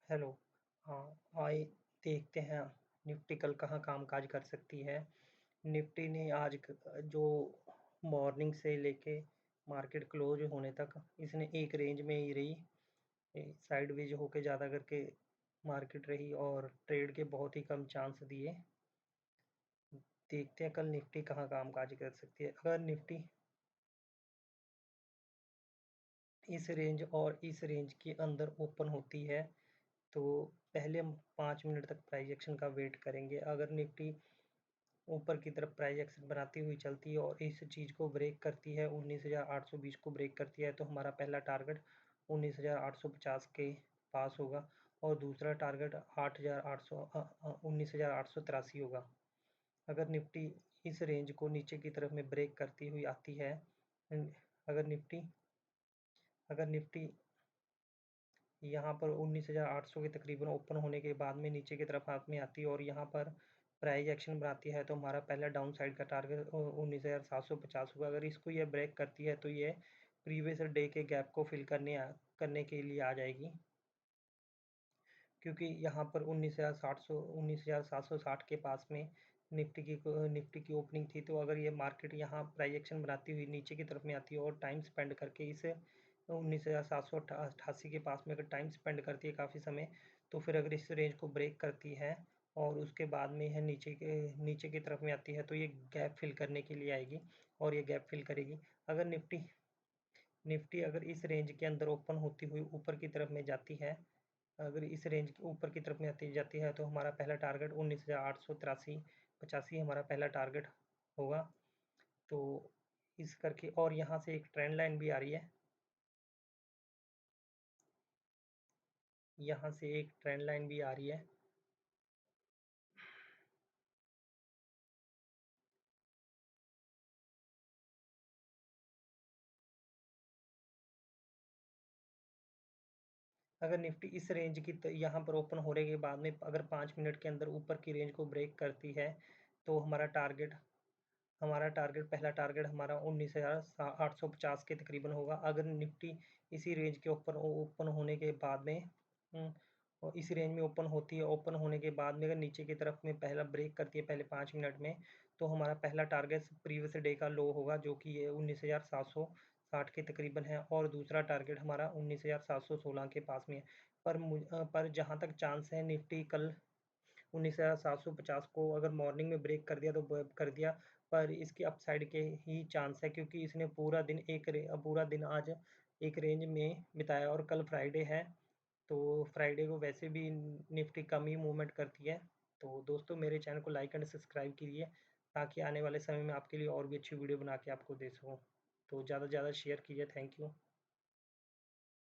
Hello. आइए देखते हैं निफ्टी कल कहाँ कामकाज कर सकती है। निफ्टी ने आज जो मॉर्निंग से लेके मार्केट क्लोज होने तक इसने एक रेंज में ही रही, साइडवेज होके ज़्यादा करके मार्केट रही और ट्रेड के बहुत ही कम चांस दिए। देखते हैं कल निफ्टी कहाँ कामकाज कर सकती है। अगर निफ्टी इस रेंज और इस रेंज के अंदर ओपन होती है तो पहले हम 5 मिनट तक प्राइस एक्शन का वेट करेंगे। अगर निफ्टी ऊपर की तरफ प्राइस एक्शन बनाती हुई चलती है और इस चीज़ को ब्रेक करती है, 19,820 को ब्रेक करती है, तो हमारा पहला टारगेट 19,850 के पास होगा और दूसरा टारगेट 19,883 होगा। अगर निफ्टी इस रेंज को नीचे की तरफ में ब्रेक करती हुई आती है, अगर निफ्टी अगर निफ्टी यहाँ पर 19,800 के तकरीबन ओपन होने के बाद में नीचे की तरफ हाथ में आती है और यहाँ पर प्राइस एक्शन बनाती है, तो हमारा पहला डाउन साइड का टारगेट 19,750 होगा। अगर इसको ये ब्रेक करती है तो ये प्रीवियस डे के गैप को फिल करने के लिए आ जाएगी, क्योंकि यहाँ पर 19,760 के पास में निफ्टी की ओपनिंग थी। तो अगर ये मार्केट यहाँ प्राइस एक्शन बनाती हुई नीचे की तरफ में आती है और टाइम स्पेंड करके इसे 19,788 के पास में अगर टाइम स्पेंड करती है काफ़ी समय, तो फिर अगर इस रेंज को ब्रेक करती है और उसके बाद में यह नीचे की तरफ में आती है तो ये गैप फिल करने के लिए आएगी और ये गैप फिल करेगी। अगर निफ्टी निफ्टी अगर इस रेंज के अंदर ओपन होती हुई ऊपर की तरफ में जाती है, अगर इस रेंज के ऊपर की तरफ में आती जाती है, तो हमारा पहला टारगेट 19,883-85 हमारा पहला टारगेट होगा। तो इस करके और यहाँ से एक ट्रेंड लाइन भी आ रही है, यहाँ से एक ट्रेंड लाइन भी आ रही है। अगर निफ्टी इस रेंज की यहाँ पर ओपन होने के बाद में अगर 5 मिनट के अंदर ऊपर की रेंज को ब्रेक करती है, तो हमारा टारगेट पहला टारगेट हमारा 19,850 के तकरीबन होगा। अगर निफ्टी इसी रेंज के ऊपर ओपन होने के बाद में और इसी रेंज में ओपन होती है, ओपन होने के बाद में अगर नीचे की तरफ में पहला ब्रेक करती है पहले 5 मिनट में, तो हमारा पहला टारगेट प्रीवियस डे का लो होगा, जो कि ये 19,760 के तकरीबन है और दूसरा टारगेट हमारा 19,716 के पास में है। पर जहाँ तक चांस है निफ्टी कल 19,750 को अगर मॉर्निंग में ब्रेक कर दिया तो कर दिया, पर इसकी अपसाइड के ही चांस है, क्योंकि इसने पूरा दिन आज एक रेंज में बिताया और कल फ्राइडे है, तो फ्राइडे को वैसे भी निफ्टी कम ही मूवमेंट करती है। तो दोस्तों मेरे चैनल को लाइक एंड सब्सक्राइब कीजिए ताकि आने वाले समय में आपके लिए और भी अच्छी वीडियो बना के आपको दे सकूँ। तो ज़्यादा से ज़्यादा शेयर कीजिए। Thank you.